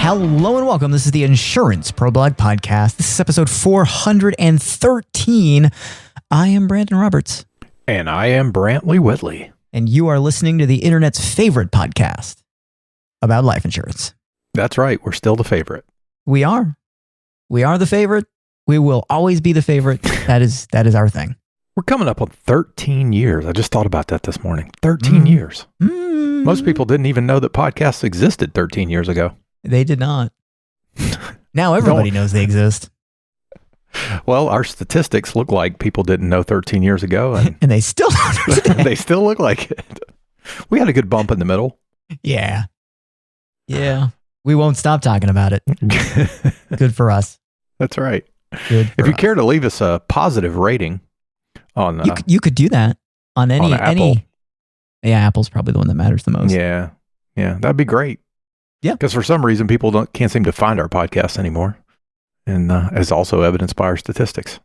Hello and welcome. This is the Insurance Pro Blog Podcast. This is episode 413. I am Brandon Roberts. And I am Brantley Whitley. And you are listening to the internet's favorite podcast about life insurance. That's right. We're still the favorite. We are. We are the favorite. We will always be the favorite. That is our thing. We're coming up on 13 years. I just thought about that this morning. 13 years. Most people didn't even know that podcasts existed 13 years ago. They did not. Now everybody knows they exist. Well, our statistics look like people didn't know 13 years ago. And, and they still don't know today. They still look like it. We had a good bump in the middle. Yeah. Yeah. We won't stop talking about it. Good for us. That's right. Good for if you us. care to leave us a positive rating on you could do that on on Apple. Yeah, Apple's probably the one that matters the most. Yeah, that'd be great. Yeah, because for some reason people can't seem to find our podcast anymore, and as also evidenced by our statistics.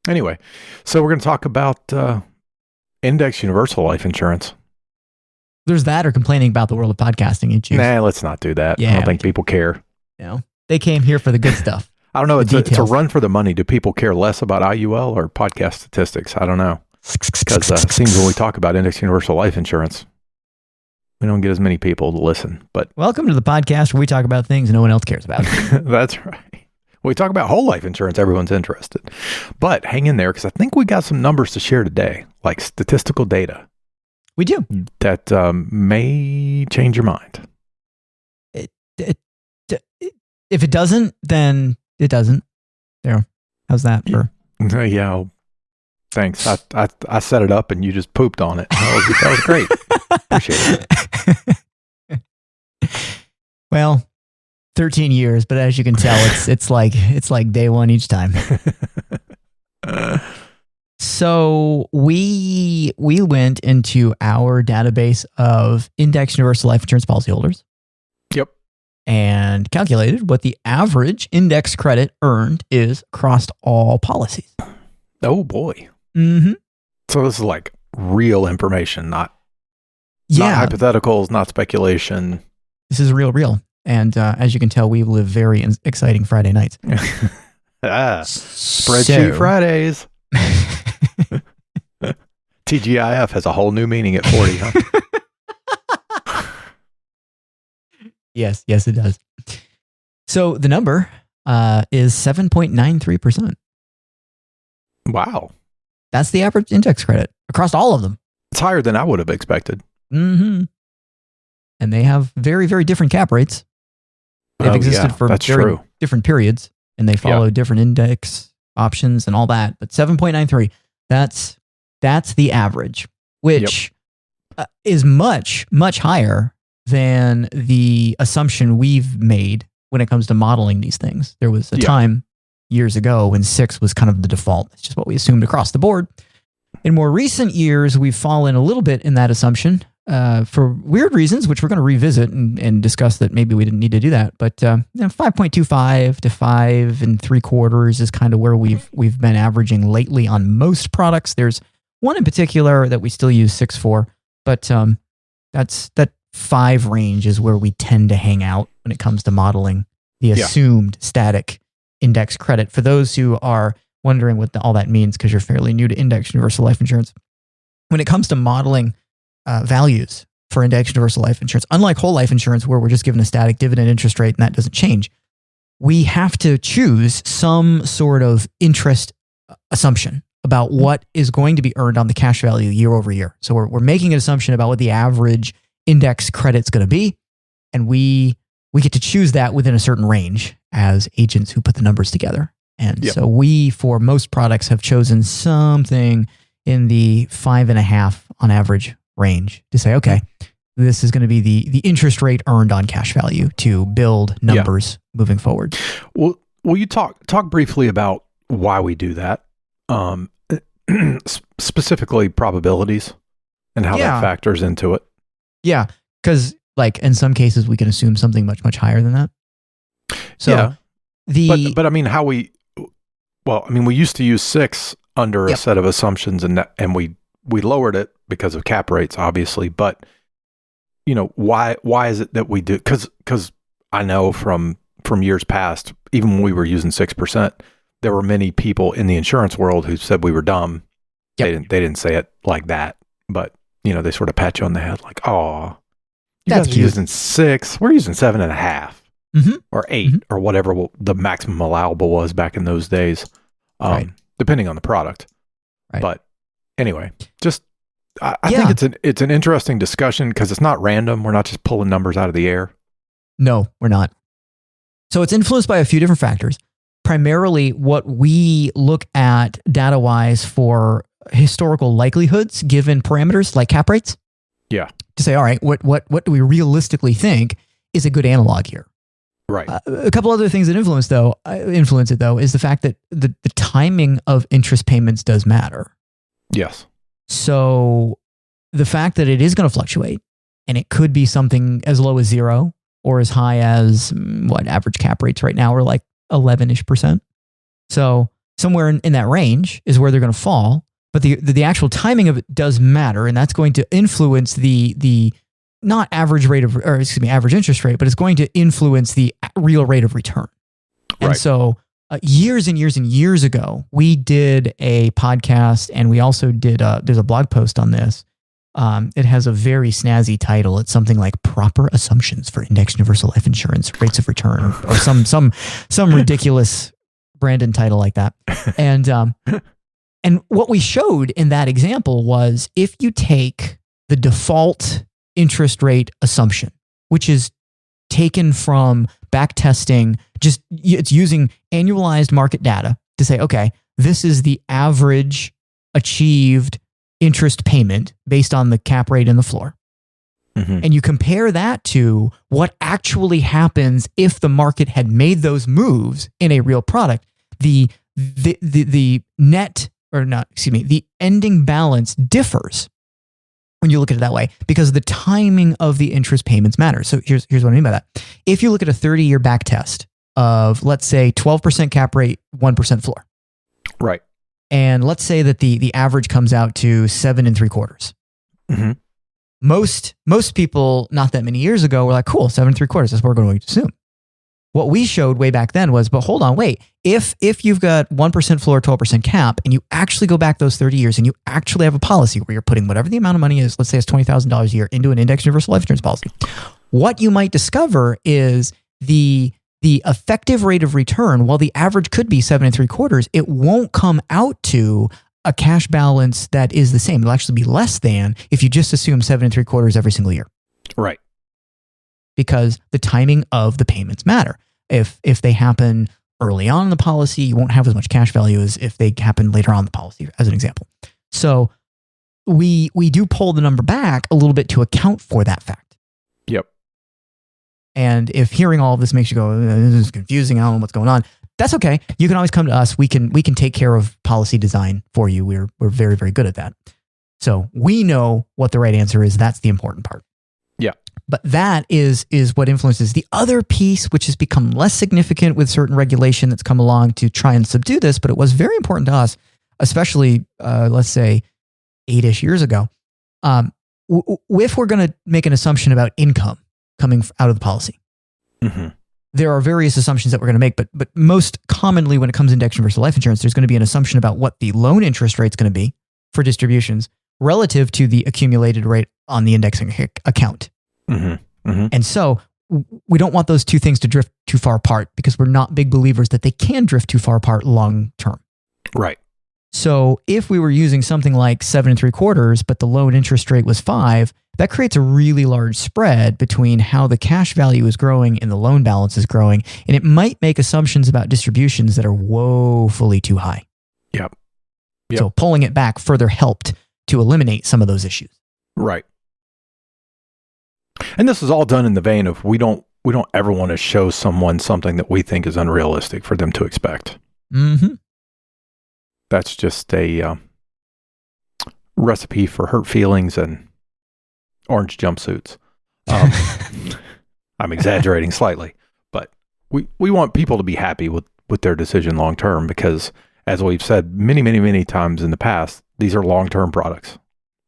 Anyway, so we're going to talk about index universal life insurance. There's that, or complaining about the world of podcasting. You choose. Nah, let's not do that. Yeah, I don't think people care. They came here for the good stuff. I don't know. It's a run for the money. Do people care less about IUL or podcast statistics? I don't know. Because it seems when we talk about index universal life insurance, we don't get as many people to listen. But welcome to the podcast where we talk about things no one else cares about. That's right. When we talk about whole life insurance, everyone's interested. But hang in there, because I think we got some numbers to share today, like statistical data. We do. That may change your mind. If it doesn't, then it doesn't. There. How's that for? Yeah. Well, thanks. I set it up and you just pooped on it. That was great. Appreciate it. Well, 13 years, but as you can tell, it's like day one each time. So we went into our database of index universal life insurance policyholders. Yep. And calculated what the average index credit earned is across all policies. Oh boy. Mm-hmm. So this is like real information, not hypotheticals, not speculation. This is real. And as you can tell, we live very exciting Friday nights. Spreadsheet Fridays. TGIF has a whole new meaning at 40, huh? Yes, it does. So the number is 7.93%. Wow. That's the average index credit across all of them. It's higher than I would have expected. Mm-hmm. And they have very, very different cap rates. They've existed for very different periods, and they follow different index options and all that. But 7.93, that's the average, which is much, much higher than the assumption we've made when it comes to modeling these things. There was a time years ago when 6 was kind of the default. It's just what we assumed across the board. In more recent years, we've fallen a little bit in that assumption for weird reasons, which we're going to revisit and discuss that maybe we didn't need to do that. But 5.25 to 5 3/4 is kind of where we've been averaging lately on most products. There's one in particular that we still use 6 for, but that 5 range is where we tend to hang out when it comes to modeling the assumed static index credit. For those who are wondering what all that means, because you're fairly new to index universal life insurance, when it comes to modeling values for index universal life insurance, unlike whole life insurance where we're just given a static dividend interest rate and that doesn't change, we have to choose some sort of interest assumption about what is going to be earned on the cash value year over year. So we're making an assumption about what the average index credit's going to be, and we get to choose that within a certain range as agents who put the numbers together. And so we, for most products, have chosen something in the 5.5 on average range to say, okay, this is going to be the interest rate earned on cash value to build numbers moving forward. Well, will you talk briefly about why we do that? Specifically probabilities and how that factors into it. Yeah, because like in some cases we can assume something much, much higher than that. So but I mean, we used to use 6 under a set of assumptions, and we lowered it because of cap rates, obviously. But why is it that we do? Because I know from years past, even when we were using 6%, there were many people in the insurance world who said we were dumb. Yep. They didn't say it like that, but they sort of pat you on the head like, "Oh, you guys are using 6. We're using 7.5 or 8 or whatever the maximum allowable was back in those days, depending on the product." Right. But anyway, just I think it's an interesting discussion because it's not random. We're not just pulling numbers out of the air. No, we're not. So it's influenced by a few different factors. Primarily, what we look at data-wise for historical likelihoods given parameters like cap rates. Yeah. To say, all right, what do we realistically think is a good analog here? Right. A couple other things that influence it though is the fact that the timing of interest payments does matter. Yes. So the fact that it is going to fluctuate, and it could be something as low as 0 or as high as average cap rates right now are like 11-ish%. So somewhere in that range is where they're going to fall. But the actual timing of it does matter, and that's going to influence the not average rate of, or excuse me, average interest rate, but it's going to influence the real rate of return. And right. So years and years and years ago, we did a podcast, and we also did there's a blog post on this. It has a very snazzy title. It's something like "Proper Assumptions for Indexed Universal Life Insurance Rates of Return," or some ridiculous Brandon title like that. And what we showed in that example was if you take the default interest rate assumption, which is taken from back testing, it's using annualized market data to say, okay, this is the average achieved interest payment based on the cap rate and the floor. And you compare that to what actually happens if the market had made those moves in a real product. The net, or not, excuse me, the ending balance differs when you look at it that way because the timing of the interest payments matters. So here's what I mean by that. If you look at a 30-year back test of, let's say, 12% cap rate, 1% floor. Right. And let's say that the average comes out to 7 3/4. Most people not that many years ago were like, cool, 7 3/4. That's what we're going to assume. What we showed way back then was, but hold on, wait. If you've got 1% floor, 12% cap, and you actually go back those 30 years and you actually have a policy where you're putting whatever the amount of money is, let's say it's $20,000 a year, into an indexed universal life insurance policy, what you might discover is the effective rate of return, while the average could be 7 3/4, it won't come out to a cash balance that is the same. It'll actually be less than if you just assume 7 3/4 every single year. Right. Because the timing of the payments matter. If they happen early on in the policy, you won't have as much cash value as if they happen later on in the policy, as an example. So we do pull the number back a little bit to account for that fact. Yep. And if hearing all of this makes you go, this is confusing, I don't know what's going on, that's okay. You can always come to us. We can take care of policy design for you. We're very, very good at that. So we know what the right answer is. That's the important part. Yeah. But that is what influences the other piece, which has become less significant with certain regulation that's come along to try and subdue this. But it was very important to us, especially, let's say, 8-ish years ago. If we're going to make an assumption about income coming out of the policy, there are various assumptions that we're going to make. But most commonly, when it comes to indexed universal life insurance, there's going to be an assumption about what the loan interest rate is going to be for distributions relative to the accumulated rate on the indexing account. And so we don't want those two things to drift too far apart because we're not big believers that they can drift too far apart long term. Right. So if we were using something like 7 3/4, but the loan interest rate was 5, that creates a really large spread between how the cash value is growing and the loan balance is growing. And it might make assumptions about distributions that are woefully too high. Yep. So pulling it back further helped to eliminate some of those issues. Right. And this is all done in the vein of we don't ever want to show someone something that we think is unrealistic for them to expect. That's just a recipe for hurt feelings and orange jumpsuits. I'm exaggerating slightly, but we want people to be happy with their decision long term because, as we've said many, many, many times in the past, these are long-term products,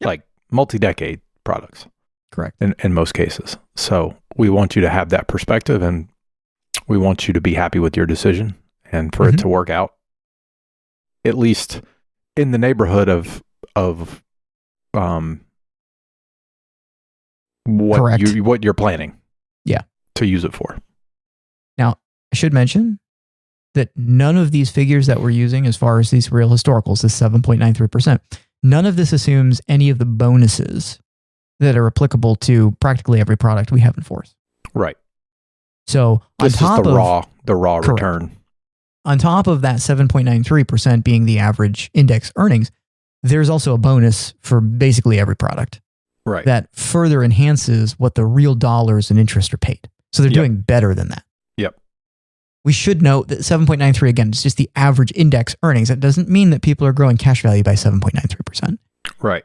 like multi-decade products. Correct. In most cases. So we want you to have that perspective, and We want you to be happy with your decision and for it to work out, at least in the neighborhood of what you're planning. Yeah. To use it for. Now, I should mention that none of these figures that we're using, as far as these real historicals, is 7.93%. None of this assumes any of the bonuses that are applicable to practically every product we have in force. Right. So this is the raw return. On top of that 7.93% being the average index earnings, there's also a bonus for basically every product. Right. That further enhances what the real dollars and interest are paid. So they're doing better than that. Yep. We should note that 7.93, again, is just the average index earnings. That doesn't mean that people are growing cash value by 7.93%. Right.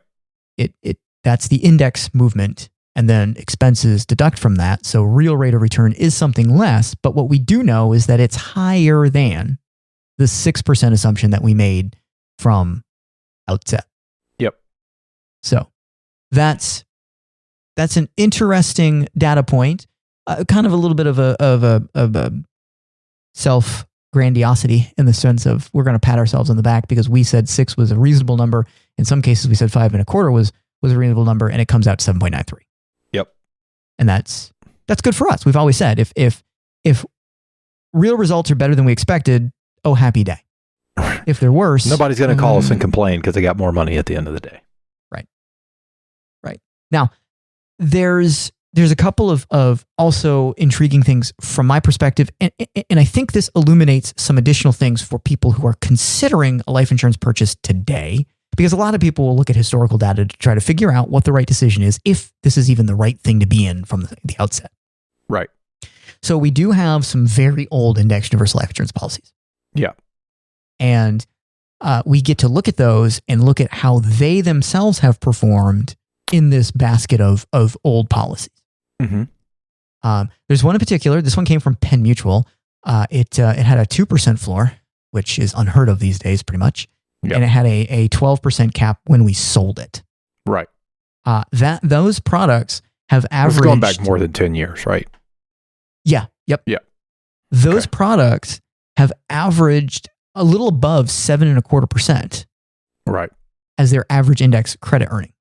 That's the index movement, and then expenses deduct from that. So real rate of return is something less, but what we do know is that it's higher than the 6% assumption that we made from outset. Yep. So that's an interesting data point, kind of a little bit of a self-grandiosity in the sense of we're going to pat ourselves on the back because we said 6 was a reasonable number. In some cases, we said 5.25 was a reasonable number, and it comes out to 7.93. Yep. And that's good for us. We've always said if real results are better than we expected, oh, happy day. If they're worse, nobody's going to call us and complain because they got more money at the end of the day. Right. Now, there's a couple of also intriguing things from my perspective, and I think this illuminates some additional things for people who are considering a life insurance purchase today, because a lot of people will look at historical data to try to figure out what the right decision is, if this is even the right thing to be in from the outset. Right. So we do have some very old indexed universal life insurance policies. Yeah. And we get to look at those and look at how they themselves have performed in this basket of old policies. Mm-hmm. There's one in particular. This one came from Penn Mutual. It had a 2% floor, which is unheard of these days, pretty much. Yep. And it had a 12% cap when we sold it. Right. Those products have averaged... It's going back more than 10 years, right? Yeah. Yep. Yeah. Those products have averaged a little above 7.25%. Right. As their average index credit earning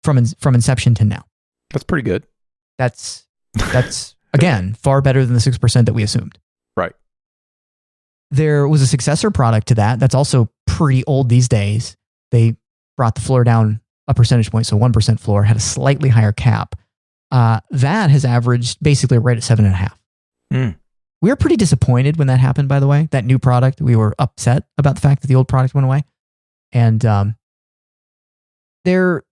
from inception to now. That's pretty good. That's again, far better than the 6% that we assumed. Right. There was a successor product to that that's also pretty old these days. They brought the floor down a percentage point, so 1% floor, had a slightly higher cap. That has averaged basically right at 7.5. We were pretty disappointed when that happened, by the way. That new product, we were upset about the fact that the old product went away. And they're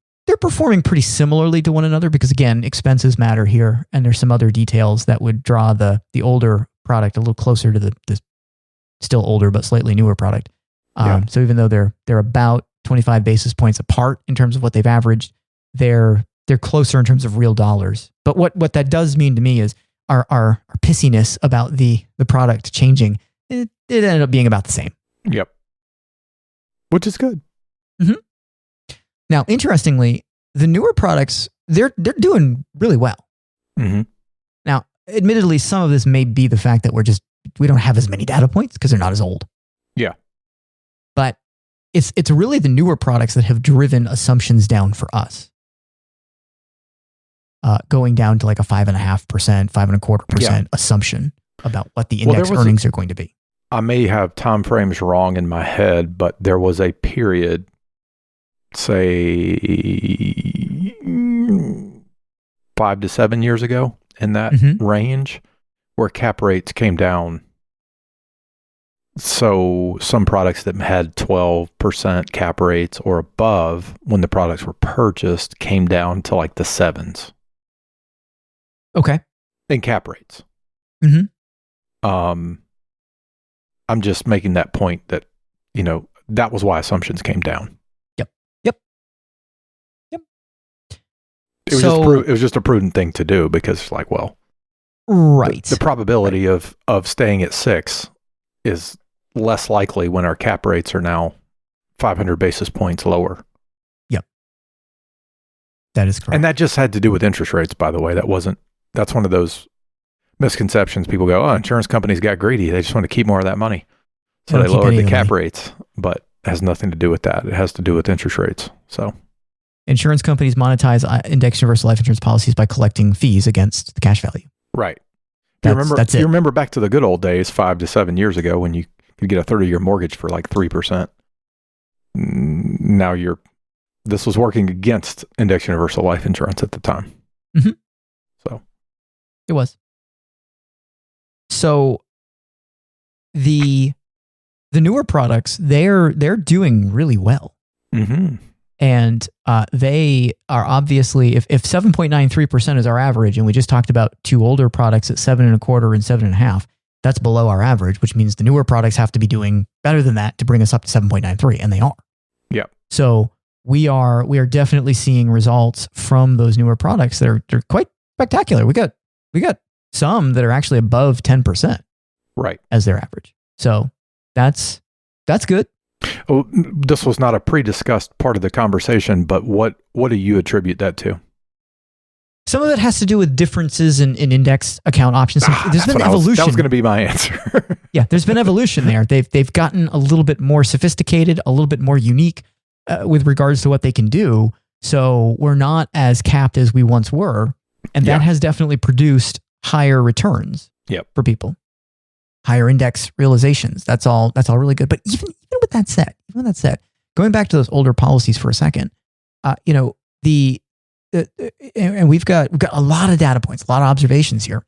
performing pretty similarly to one another because, again, expenses matter here, and there's some other details that would draw the older product a little closer to the still older but slightly newer product. So even though they're about 25 basis points apart in terms of what they've averaged, they're closer in terms of real dollars. But what that does mean to me is our pissiness about the product changing, it ended up being about the same. Yep. Which is good. Mm-hmm. Now, interestingly, the newer products, they're doing really well. Mm-hmm. Now, admittedly, some of this may be the fact that we don't have as many data points because they're not as old. Yeah. But it's really the newer products that have driven assumptions down for us. Going down to like a 5.5%, 5.25% assumption about what the index earnings are going to be. I may have time frames wrong in my head, but there was a period, say 5 to 7 years ago in that range, where cap rates came down. So some products that had 12% cap rates or above when the products were purchased came down to like the 7s. Okay. In cap rates. Mm-hmm. I'm just making that point that, that was why assumptions came down. Yep. It was just a prudent thing to do because, right. The probability of staying at 6 is less likely when our cap rates are now 500 basis points lower. Yep. That is correct. And that just had to do with interest rates, by the way. That's one of those misconceptions. People go, oh, insurance companies got greedy. They just want to keep more of that money. So they lowered the cap rates, but it has nothing to do with that. It has to do with interest rates. So insurance companies monetize index universal life insurance policies by collecting fees against the cash value. Right. You remember back to the good old days, 5 to 7 years ago, when you could get a 30-year mortgage for like 3%. Now this was working against index universal life insurance at the time. Mm-hmm. So it was. So the newer products, they're doing really well. Mm-hmm. And they are obviously, if 7.93% is our average, and we just talked about two older products at 7.25% and 7.5%, that's below our average, which means the newer products have to be doing better than that to bring us up to 7.93%, and they are. Yeah. So we are definitely seeing results from those newer products that are quite spectacular. We got some that are actually above 10%, right, as their average. So that's good. Oh, this was not a pre-discussed part of the conversation, but what do you attribute that to? Some of it has to do with differences in index account options. There's been evolution. That was going to be my answer. Yeah, there's been evolution there. They've gotten a little bit more sophisticated, a little bit more unique with regards to what they can do. So we're not as capped as we once were, and that has definitely produced higher returns for people, higher index realizations. That's all really good. But even with that said, going back to those older policies for a second, and we've got a lot of data points, a lot of observations here.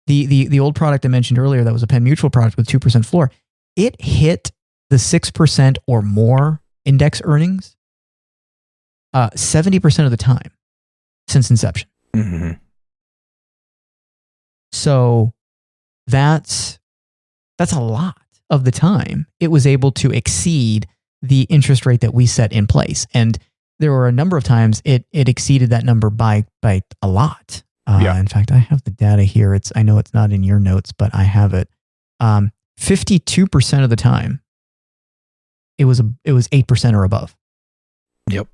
The old product I mentioned earlier, that was a Penn Mutual product with 2% floor, it hit the 6% or more index earnings 70% of the time since inception. Mm-hmm. So that's a lot of the time it was able to exceed the interest rate that we set in place. And there were a number of times it exceeded that number by a lot. In fact, I have the data here. I know it's not in your notes, but I have it. 52% of the time, it was 8% or above. Yep.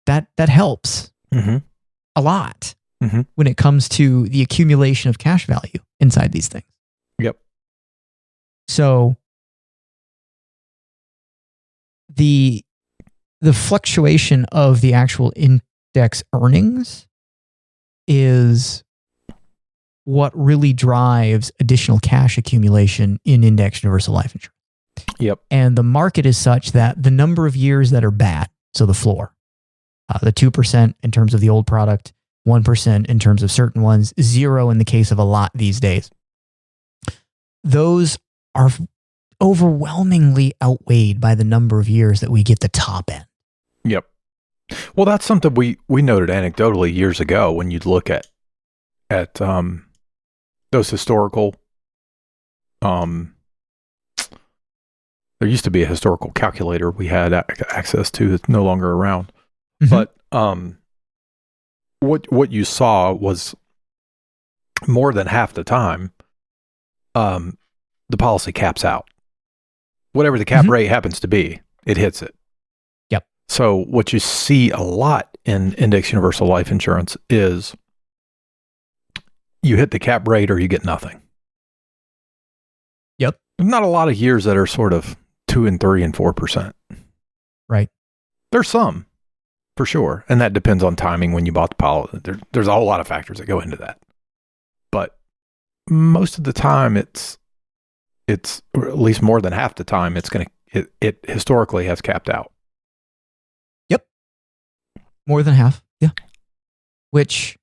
That helps a lot when it comes to the accumulation of cash value inside these things. Yep. So the fluctuation of the actual index earnings is what really drives additional cash accumulation in index universal life insurance. Yep. And the market is such that the number of years that are bad, so the floor, the 2% in terms of the old product, 1% in terms of certain ones, 0 in the case of a lot these days, those are overwhelmingly outweighed by the number of years that we get the top end. Yep. Well, that's something we noted anecdotally years ago when you'd look at those historical. There used to be a historical calculator we had access to that's no longer around. But what you saw was more than half the time, the policy caps out. Whatever the cap rate happens to be, it hits it. Yep. So what you see a lot in index universal life insurance is you hit the cap rate or you get nothing. Yep. Not a lot of years that are sort of 2 and 3 and 4%. Right. There's some, for sure. And that depends on timing when you bought the policy. There's a whole lot of factors that go into that. But most of the time it's or at least more than half the time it historically has capped out. Yep. More than half. Yeah. Which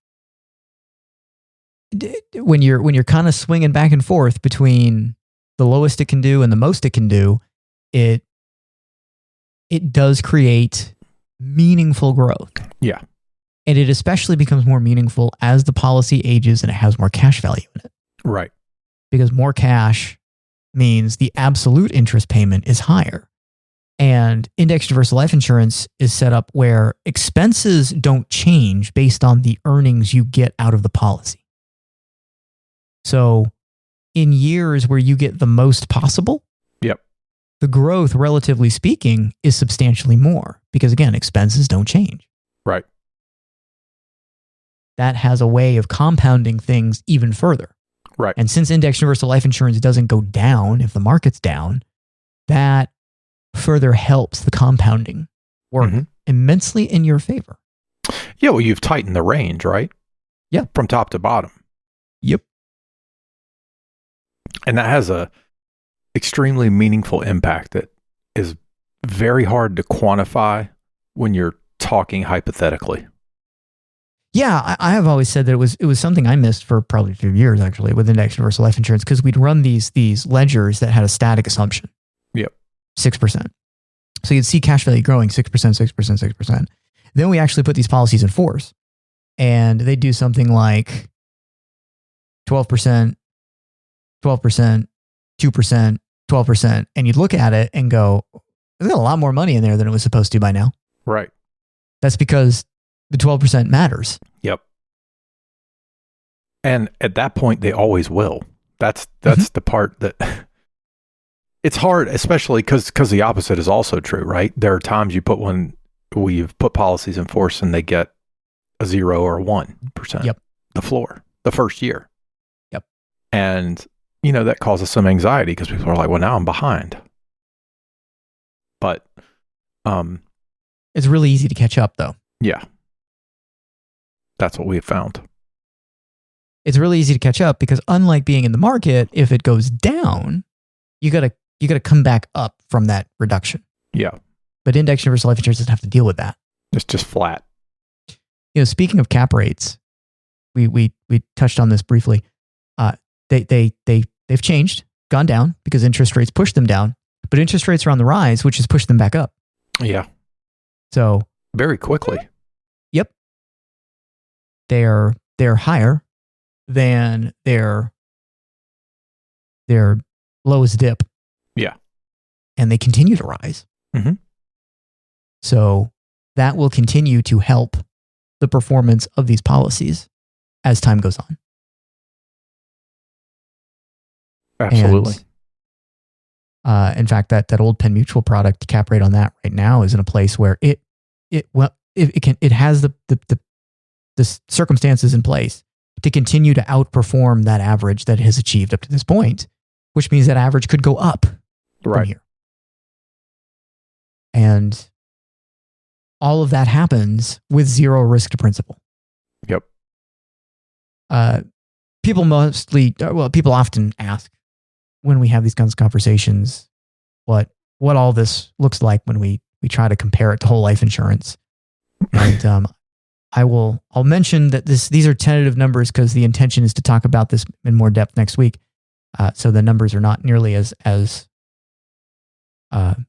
when you're kind of swinging back and forth between the lowest it can do and the most it can do, it does create meaningful growth. Yeah. And it especially becomes more meaningful as the policy ages and it has more cash value in it. Right. Because more cash means the absolute interest payment is higher. And index universal life insurance is set up where expenses don't change based on the earnings you get out of the policy. So in years where you get the most possible, the growth, relatively speaking, is substantially more because, again, expenses don't change. Right. That has a way of compounding things even further. Right. And since index universal life insurance doesn't go down if the market's down, that further helps the compounding work immensely in your favor. Yeah, well, you've tightened the range, right? Yeah. From top to bottom. Yep. And that has a extremely meaningful impact that is very hard to quantify when you're talking hypothetically. Yeah, I have always said that it was something I missed for probably a few years, actually, with index universal life insurance, because we'd run these ledgers that had a static assumption. Yep. 6%. So you'd see cash value growing 6%, 6%, 6%. Then we actually put these policies in force, and they do something like 12%, 12%, 2%, 12%. And you'd look at it and go, there's a lot more money in there than it was supposed to by now. Right. That's because the 12% matters. Yep. And at that point, they always will. That's the part that it's hard, especially because the opposite is also true, right? There are times we've put policies in force and they get a 0 or 1%. Yep. The floor, the first year. Yep. And, that causes some anxiety because people are like, well, now I'm behind. But it's really easy to catch up, though. Yeah. That's what we have found. It's really easy to catch up because unlike being in the market, if it goes down, you gotta come back up from that reduction. Yeah. But index universal life insurance doesn't have to deal with that. It's just flat. Speaking of cap rates, we touched on this briefly. They've changed, gone down because interest rates pushed them down, but interest rates are on the rise, which has pushed them back up. Yeah. So very quickly. Yep. They're higher than their lowest dip. Yeah. And they continue to rise. Mm-hmm. So that will continue to help the performance of these policies as time goes on. Absolutely. And, in fact, that old Penn Mutual product cap rate on that right now is in a place where it has the circumstances in place to continue to outperform that average that it has achieved up to this point, which means that average could go up from here. And all of that happens with zero risk to principal. Yep. People often ask when we have these kinds of conversations, what all this looks like when we try to compare it to whole life insurance. And I'll mention that these are tentative numbers because the intention is to talk about this in more depth next week. So the numbers are not nearly as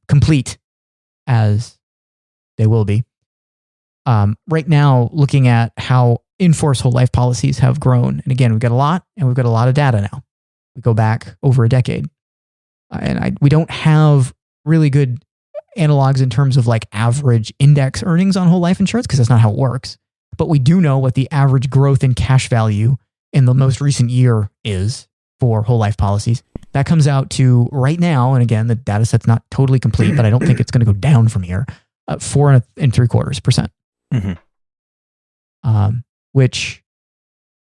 complete as they will be. Right now, looking at how in-force whole life policies have grown. And again, we've got a lot of data now. We go back over a decade. We don't have really good analogs in terms of like average index earnings on whole life insurance because that's not how it works. But we do know what the average growth in cash value in the most recent year is for whole life policies. That comes out to right now, and again, the data set's not totally complete, but I don't think it's going to go down from here, 4.75%. Mm-hmm. Which,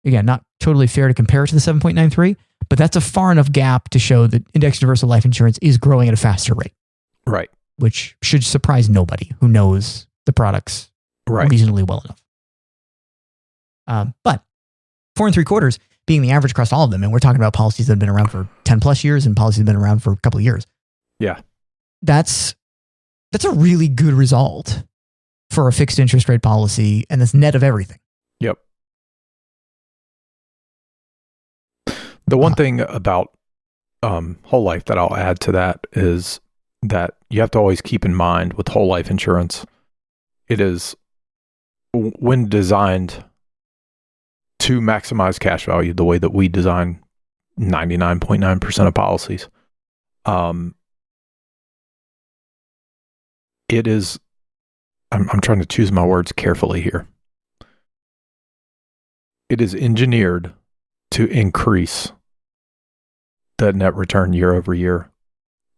again, not totally fair to compare it to the 7.93, but that's a far enough gap to show that index universal life insurance is growing at a faster rate. Right. Which should surprise nobody who knows the products reasonably well enough. But 4.75 being the average across all of them, and we're talking about policies that have been around for 10 plus years and policies that have been around for a couple of years. Yeah. That's a really good result for a fixed interest rate policy, and that's net of everything. Yep. The one thing about whole life that I'll add to that is that you have to always keep in mind with whole life insurance, it is when designed to maximize cash value the way that we design 99.9% of policies. It is, I'm trying to choose my words carefully here. It is engineered to increase the net return year over year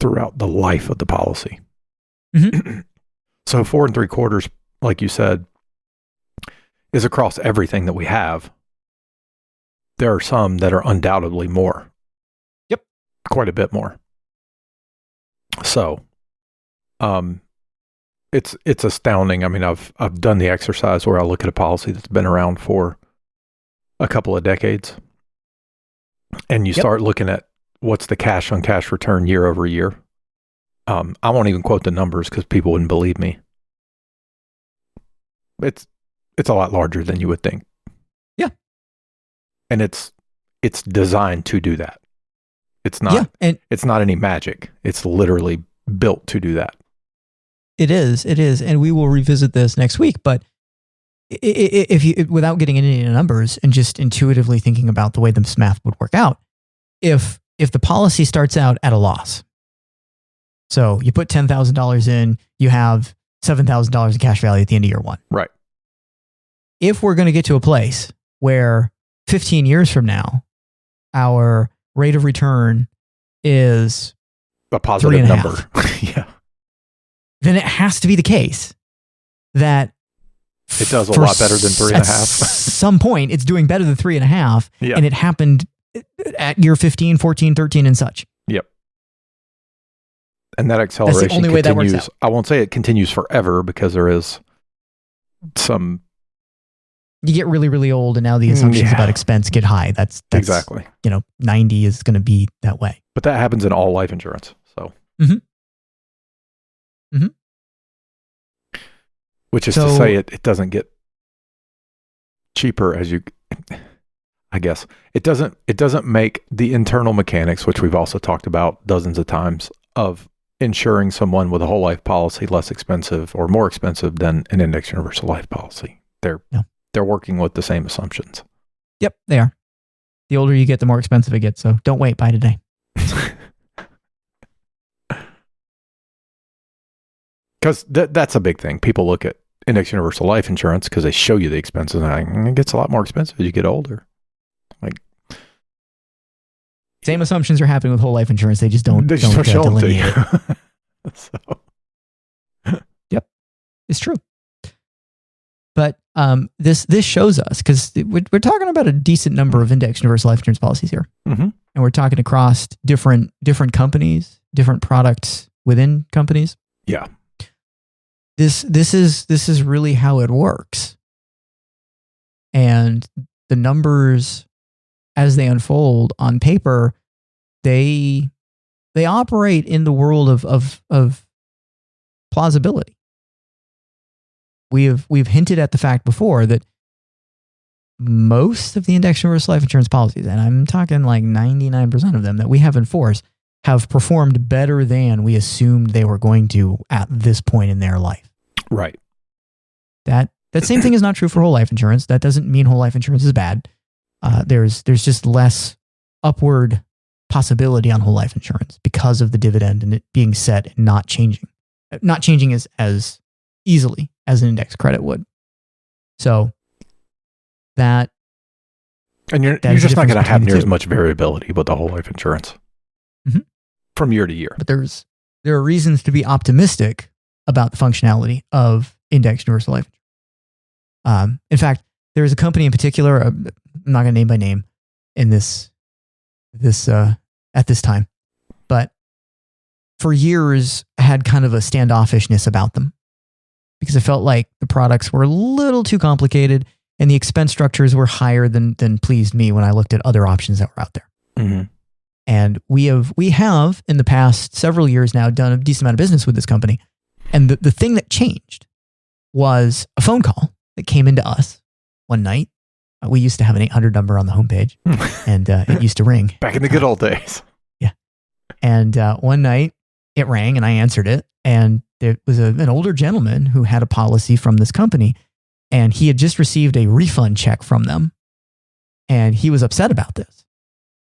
throughout the life of the policy. Mm-hmm. So 4.75, like you said, is across everything that we have. there are some that are undoubtedly more. Yep. Quite a bit more. So, it's astounding. I mean, I've done the exercise where I look at a policy that's been around for a couple of decades, and you start looking at what's the cash on cash return year over year. I won't even quote the numbers because people wouldn't believe me. It's a lot larger than you would think. Yeah. And it's designed to do that. It's not. Yeah, and it's not any magic. It's literally built to do that. It is, and we will revisit this next week. But if you, without getting into any numbers and just intuitively thinking about the way this math would work out, if the policy starts out at a loss, so you put $10,000 in, you have $7,000 in cash value at the end of year one. Right. If we're going to get to a place where 15 years from now, our rate of return is a positive number. Yeah. Then it has to be the case that it does a lot better than 3.5. At some point, it's doing better than 3.5. Yeah. And it happened at year 15, 14, 13, and such. Yep. And that acceleration That's the only way that works out. I won't say it continues forever because there is some. You get really, really old, and now the assumptions about expense get high. That's exactly. 90 is going to be that way. But that happens in all life insurance. So. Mm-hmm. Mm-hmm. Which is to say it doesn't get cheaper as you, I guess. It doesn't make the internal mechanics, which we've also talked about dozens of times, of insuring someone with a whole life policy less expensive or more expensive than an index universal life policy. They're working with the same assumptions. Yep, they are. The older you get, the more expensive it gets. So don't wait, buy today. Because that's a big thing. People look at index universal life insurance because they show you the expenses, and it gets a lot more expensive as you get older. Like, same assumptions are happening with whole life insurance. They just don't show them to you. So. Yep, it's true. But this shows us, because we're talking about a decent number of index universal life insurance policies here, and we're talking across different companies, different products within companies. Yeah. This is really how it works. And the numbers, as they unfold on paper, they operate in the world of plausibility. We've hinted at the fact before that most of the index universal life insurance policies, and I'm talking like 99% of them that we have in force, have performed better than we assumed they were going to at this point in their life. Right. That same thing is not true for whole life insurance. That doesn't mean whole life insurance is bad. There's just less upward possibility on whole life insurance because of the dividend and it being set and not changing as easily as an index credit would. So that, and you're just not going to have near as much variability with the whole life insurance from year to year. But there are reasons to be optimistic about the functionality of index universal life insurance. In fact, there is a company in particular, I'm not going to name by name in this at this time, but for years had kind of a standoffishness about them because I felt like the products were a little too complicated and the expense structures were higher than pleased me when I looked at other options that were out there. Mm-hmm. And we have in the past several years now done a decent amount of business with this company. And the thing that changed was a phone call that came into us one night. We used to have an 800 number on the homepage and it used to ring. Back in the good old days. Yeah. And one night it rang and I answered it. And there was an older gentleman who had a policy from this company and he had just received a refund check from them. And he was upset about this.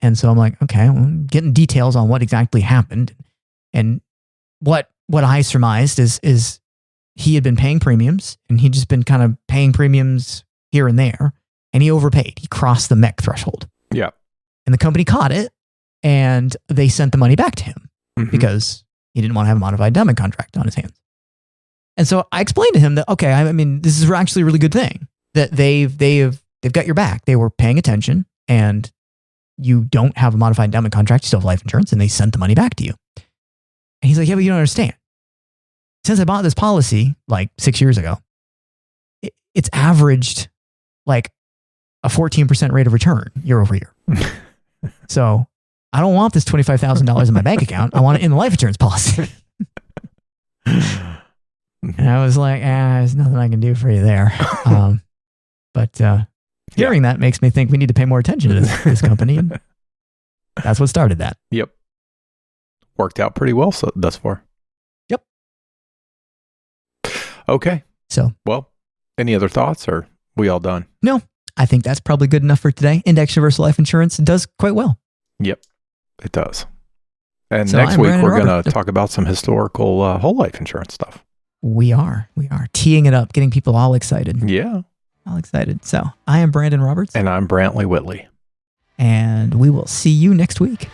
And so I'm like, okay, I'm getting details on what exactly happened. And what I surmised is he had been paying premiums and he'd just been kind of paying premiums here and there. And he overpaid. He crossed the MEC threshold. Yeah. And the company caught it and they sent the money back to him because he didn't want to have a modified endowment contract on his hands. And so I explained to him that, okay, I mean, this is actually a really good thing that they've got your back. They were paying attention. and you don't have a modified endowment contract, you still have life insurance, and they sent the money back to you. And he's like, yeah, but you don't understand. Since I bought this policy like 6 years ago, it's averaged like a 14% rate of return year over year. So I don't want this $25,000 in my bank account. I want it in the life insurance policy. And I was like, there's nothing I can do for you there. But hearing that makes me think we need to pay more attention to this company. And that's what started that. Yep. Worked out pretty well thus far. Yep. Okay. So, well, any other thoughts, or we all done? No, I think that's probably good enough for today. Index universal life insurance does quite well. Yep, it does. And so next week, we're going to talk about some historical whole life insurance stuff. We are teeing it up, getting people all excited. Yeah. All excited. So I am Brandon Roberts. And I'm Brantley Whitley. And we will see you next week.